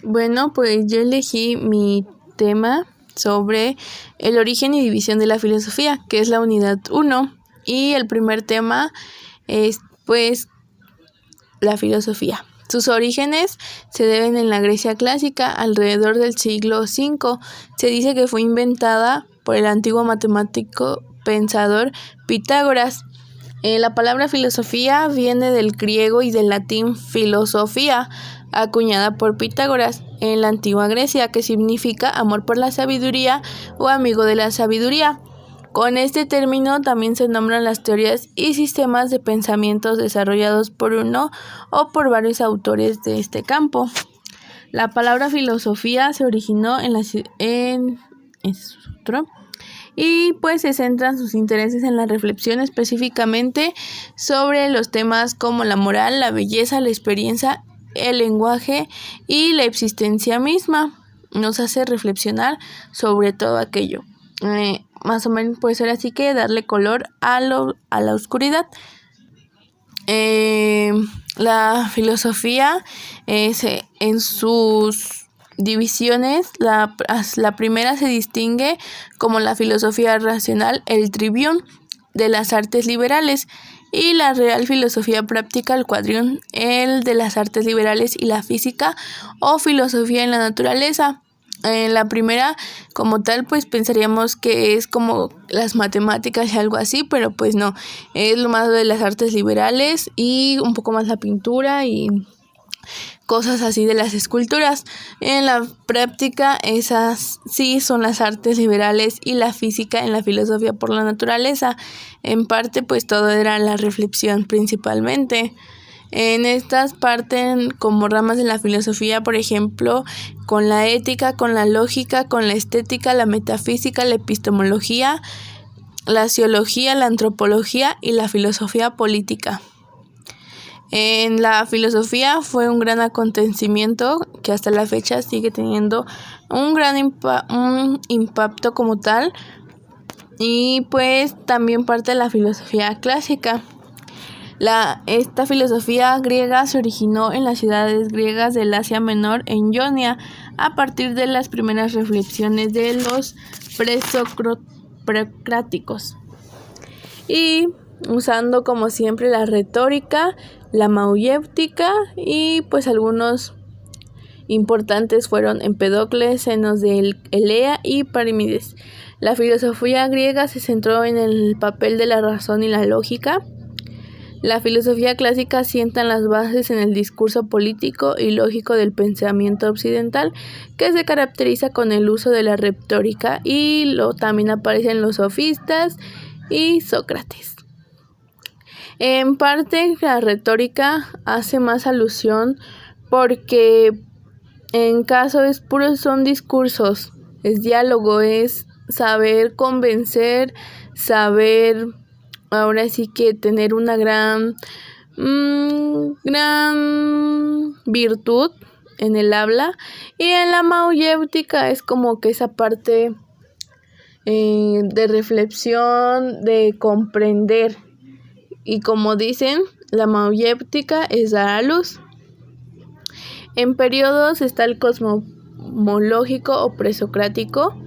Bueno, pues yo elegí mi tema sobre el origen y división de la filosofía, que es la unidad 1, y el primer tema es pues la filosofía. Sus orígenes se deben en la Grecia clásica alrededor del siglo V. Se dice que fue inventada por el antiguo matemático pensador Pitágoras. La palabra filosofía viene del griego y del latín filosofía, acuñada por Pitágoras en la antigua Grecia, que significa amor por la sabiduría o amigo de la sabiduría. Con este término también se nombran las teorías y sistemas de pensamientos desarrollados por uno o por varios autores de este campo. La palabra filosofía se originó y pues se centran sus intereses en la reflexión específicamente sobre los temas como la moral, la belleza, la experiencia, el lenguaje y la existencia misma. Nos hace reflexionar sobre todo aquello. Más o menos puede ser así que darle color a la oscuridad. La filosofía en sus divisiones, la primera se distingue como la filosofía racional, el trivium de las artes liberales, y la real filosofía práctica, el quadrium, el de las artes liberales y la física o filosofía en la naturaleza. En la primera, como tal, pues pensaríamos que es como las matemáticas y algo así, pero pues no, es lo más de las artes liberales y un poco más la pintura y cosas así de las esculturas. En la práctica, esas sí son las artes liberales y la física en la filosofía por la naturaleza. En parte, pues todo era la reflexión principalmente. En estas parten como ramas de la filosofía, por ejemplo, con la ética, con la lógica, con la estética, la metafísica, la epistemología, la sociología, la antropología y la filosofía política. En la filosofía fue un gran acontecimiento que hasta la fecha sigue teniendo un gran impacto como tal, y pues también parte de la filosofía clásica. Esta filosofía griega se originó en las ciudades griegas del Asia Menor, en Ionia, a partir de las primeras reflexiones de los presocráticos, y usando como siempre la retórica, la mayéutica, y pues algunos importantes fueron Empedocles, Zenos de Elea y Parímedes. La filosofía griega se centró en el papel de la razón y la lógica. La filosofía clásica sienta las bases en el discurso político y lógico del pensamiento occidental, que se caracteriza con el uso de la retórica, y también aparecen los sofistas y Sócrates. En parte, la retórica hace más alusión porque en caso son discursos, es diálogo, es saber convencer, saber ahora sí que tener una gran virtud en el habla. Y en la mayéutica es como que esa parte de reflexión, de comprender. Y como dicen, la mayéutica es dar a luz. En periodos está el cosmológico o presocrático,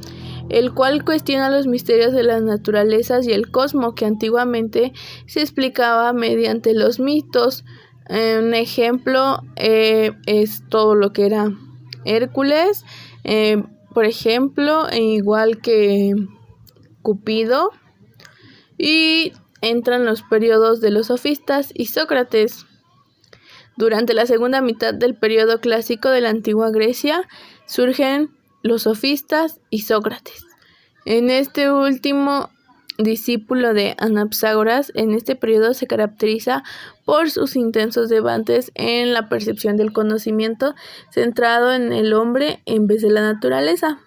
el cual cuestiona los misterios de las naturalezas y el cosmos, que antiguamente se explicaba mediante los mitos. Un ejemplo es todo lo que era Hércules, por ejemplo, igual que Cupido, y entran los periodos de los sofistas y Sócrates. Durante la segunda mitad del periodo clásico de la antigua Grecia surgen los sofistas y Sócrates. En este último discípulo de Anaxágoras, en este periodo se caracteriza por sus intensos debates en la percepción del conocimiento, centrado en el hombre en vez de la naturaleza.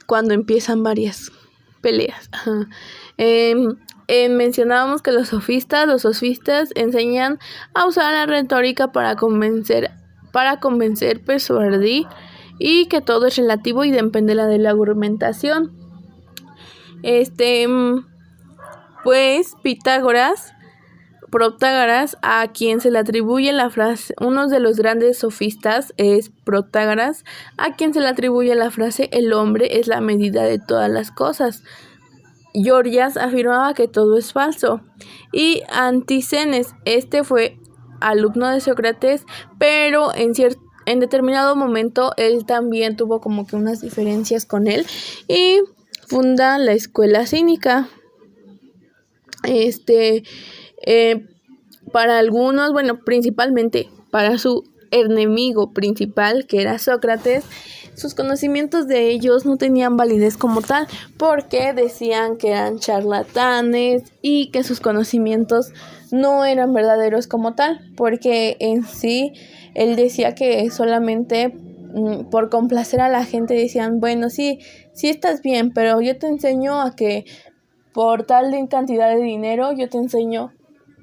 Cuando empiezan varias peleas. Mencionábamos que los sofistas enseñan a usar la retórica para convencer, persuadir, y que todo es relativo y depende de la argumentación. Pues Pitágoras Protágoras, a quien se le atribuye la frase, uno de los grandes sofistas es Protágoras, a quien se le atribuye la frase "el hombre es la medida de todas las cosas". Gorgias afirmaba que todo es falso. Y Antístenes, este fue alumno de Sócrates, pero en determinado momento él también tuvo como que unas diferencias con él y funda la escuela cínica. Para algunos, bueno, principalmente para su enemigo principal, que era Sócrates, sus conocimientos de ellos no tenían validez como tal, porque decían que eran charlatanes y que sus conocimientos no eran verdaderos como tal, porque en sí él decía que solamente por complacer a la gente decían, bueno, sí estás bien, pero yo te enseño a que por tal de cantidad de dinero, yo te enseño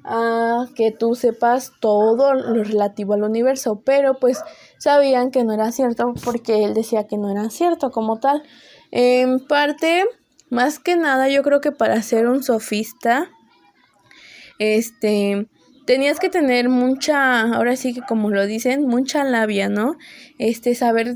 a que tú sepas todo lo relativo al universo, pero pues sabían que no era cierto porque él decía que no era cierto como tal. En parte, más que nada, yo creo que para ser un sofista, tenías que tener ahora sí que como lo dicen, mucha labia, ¿no? Saber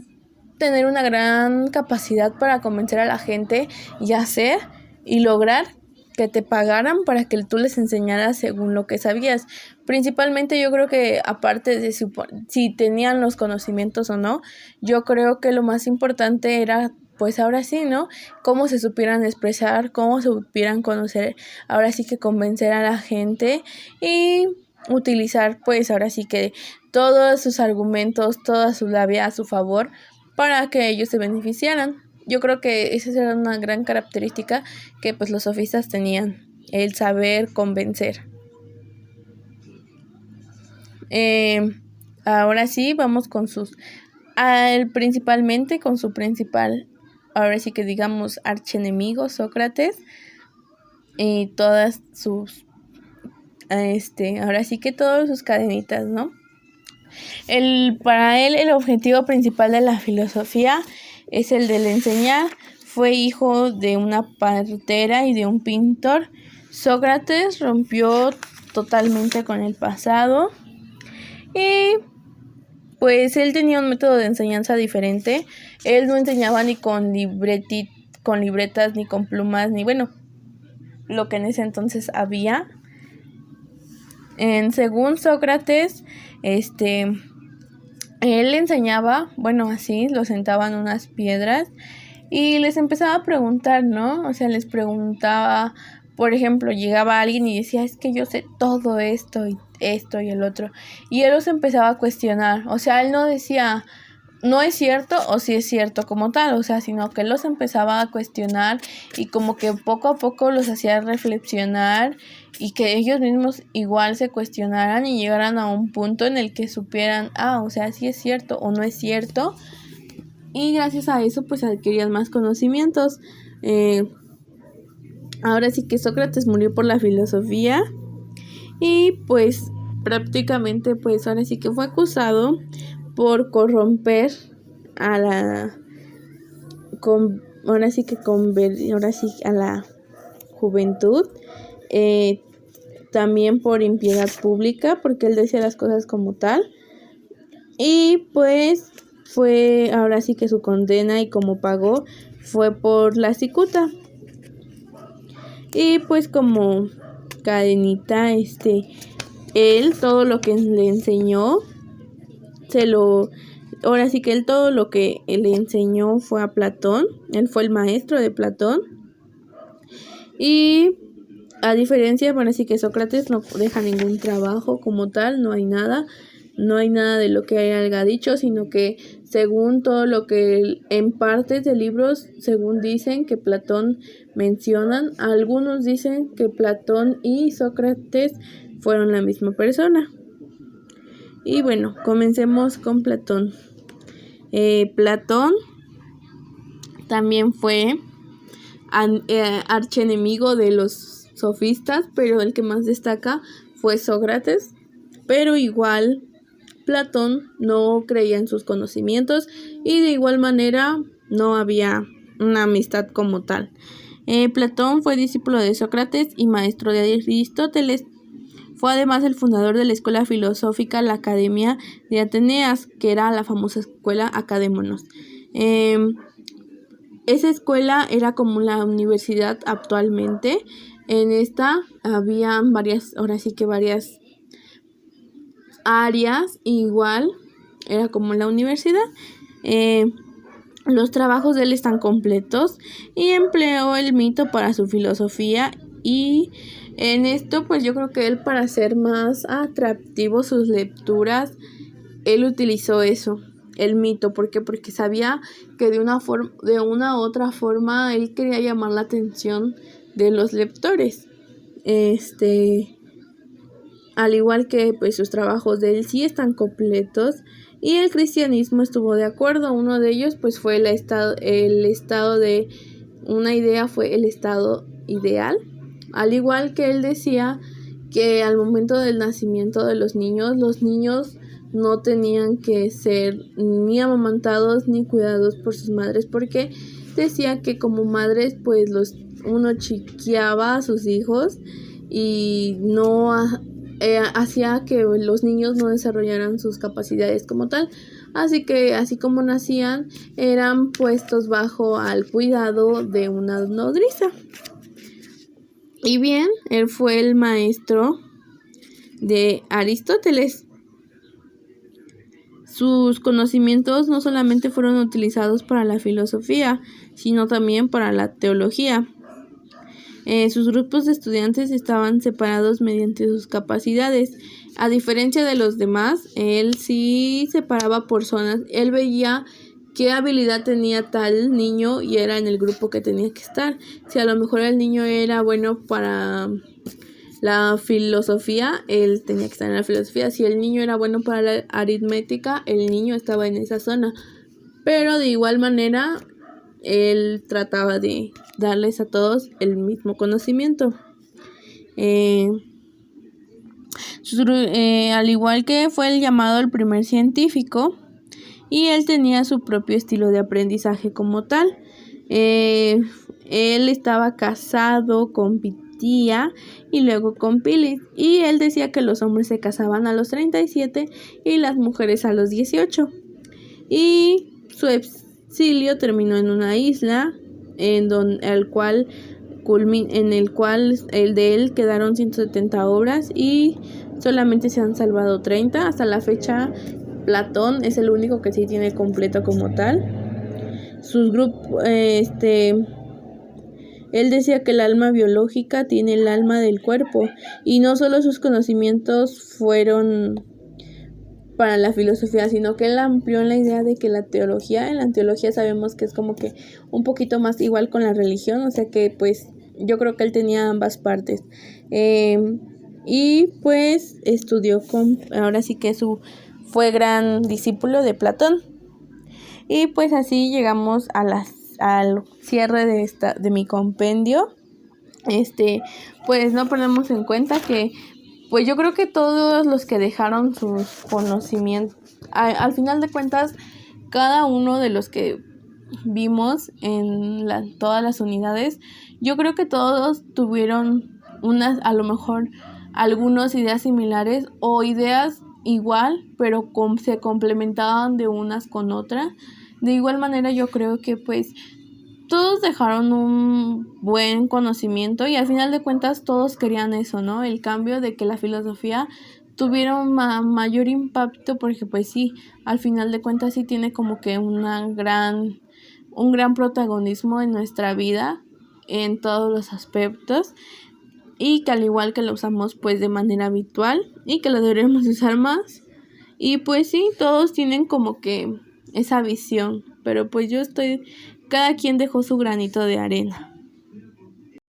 tener una gran capacidad para convencer a la gente y hacer y lograr que te pagaran para que tú les enseñaras según lo que sabías. Principalmente yo creo que aparte de si tenían los conocimientos o no, yo creo que lo más importante era pues ahora sí, ¿no? Cómo se supieran expresar, cómo se supieran conocer, ahora sí que convencer a la gente y utilizar pues ahora sí que todos sus argumentos, toda su labia a su favor para que ellos se beneficiaran. Yo creo que esa era una gran característica que pues los sofistas tenían, el saber convencer. Ahora sí, vamos con principalmente con su principal, ahora sí que digamos archienemigo, Sócrates, y todas sus, ahora sí que todas sus cadenitas, ¿no? Para él el objetivo principal de la filosofía es el de enseñar. Fue hijo de una partera y de un pintor. Sócrates rompió totalmente con el pasado y pues él tenía un método de enseñanza diferente. Él no enseñaba ni con libretas, ni con plumas, ni bueno, lo que en ese entonces había. Según Sócrates, él enseñaba, bueno, así, lo sentaban unas piedras y les empezaba a preguntar, ¿no? O sea, les preguntaba, por ejemplo, llegaba alguien y decía, es que yo sé todo esto y el otro. Y él los empezaba a cuestionar. O sea, él no decía, no es cierto o sí es cierto como tal, o sea, sino que él los empezaba a cuestionar y como que poco a poco los hacía reflexionar y que ellos mismos igual se cuestionaran y llegaran a un punto en el que supieran, o sea, sí es cierto o no es cierto. Y gracias a eso pues adquirían más conocimientos. Ahora sí que Sócrates murió por la filosofía y pues prácticamente pues ahora sí que fue acusado por corromper a la a la juventud, también por impiedad pública porque él decía las cosas como tal y pues fue ahora sí que su condena y como pagó fue por la cicuta. Y pues como cadenita, él todo lo que le enseñó, ahora sí que él todo lo que le enseñó fue a Platón, él fue el maestro de Platón. Y a diferencia, bueno, sí que Sócrates no deja ningún trabajo como tal, no hay nada de lo que haya dicho, sino que según todo lo que en partes de libros, según dicen que Platón mencionan, algunos dicen que Platón y Sócrates fueron la misma persona. Y bueno, comencemos con Platón. Platón también fue archienemigo de los sofistas, pero el que más destaca fue Sócrates, pero igual Platón no creía en sus conocimientos y de igual manera no había una amistad como tal. Platón fue discípulo de Sócrates y maestro de Aristóteles. Fue además el fundador de la escuela filosófica, la Academia de Atenas, que era la famosa escuela Académonos. Esa escuela era como la universidad actualmente. En esta habían varias áreas, igual era como la universidad. Los trabajos de él están completos y empleó el mito para su filosofía, y en esto pues yo creo que él, para hacer más atractivo sus lecturas, él utilizó eso, el mito. ¿Por qué? Porque sabía que de una u otra forma él quería llamar la atención de los lectores. Al igual que pues sus trabajos de él sí están completos, y el cristianismo estuvo de acuerdo. Uno de ellos pues fue el estado de una idea, fue el estado ideal. Al igual que él decía que al momento del nacimiento de los niños no tenían que ser ni amamantados ni cuidados por sus madres, porque decía que como madres pues uno chiqueaba a sus hijos y no hacía que los niños no desarrollaran sus capacidades como tal. Así que así como nacían, eran puestos bajo al cuidado de una nodriza. Y bien, él fue el maestro de Aristóteles. Sus conocimientos no solamente fueron utilizados para la filosofía, sino también para la teología. Sus grupos de estudiantes estaban separados mediante sus capacidades. A diferencia de los demás, él sí separaba por zonas. Él veía qué habilidad tenía tal niño y era en el grupo que tenía que estar. Si a lo mejor el niño era bueno para la filosofía, él tenía que estar en la filosofía. Si el niño era bueno para la aritmética, el niño estaba en esa zona. Pero de igual manera, él trataba de darles a todos el mismo conocimiento. Al igual que fue el llamado el primer científico, y él tenía su propio estilo de aprendizaje como tal. Él estaba casado con Pitía y luego con Pilis, y él decía que los hombres se casaban a los 37 y las mujeres a los 18. Y su exilio terminó en una isla en el cual el de él quedaron 170 obras y solamente se han salvado 30. Hasta la fecha, Platón es el único que sí tiene completo como tal. Sus grupos, él decía que el alma biológica tiene el alma del cuerpo, y no solo sus conocimientos fueron para la filosofía, sino que él amplió en la idea de que en la teología sabemos que es como que un poquito más igual con la religión, o sea que pues yo creo que él tenía ambas partes. Y pues estudió ahora sí que fue gran discípulo de Platón. Y pues así llegamos al cierre de mi compendio. Pues no ponemos en cuenta que pues yo creo que todos los que dejaron sus conocimientos, al final de cuentas, cada uno de los que vimos en todas las unidades, yo creo que todos tuvieron a lo mejor algunas ideas similares o ideas igual, pero se complementaban de unas con otras. De igual manera, yo creo que pues todos dejaron un buen conocimiento, y al final de cuentas todos querían eso, ¿no? El cambio de que la filosofía tuviera un mayor impacto, porque pues sí, al final de cuentas sí tiene como que un gran protagonismo en nuestra vida en todos los aspectos, y que al igual que lo usamos pues de manera habitual y que lo deberíamos usar más. Y pues sí, todos tienen como que esa visión, pero pues cada quien dejó su granito de arena.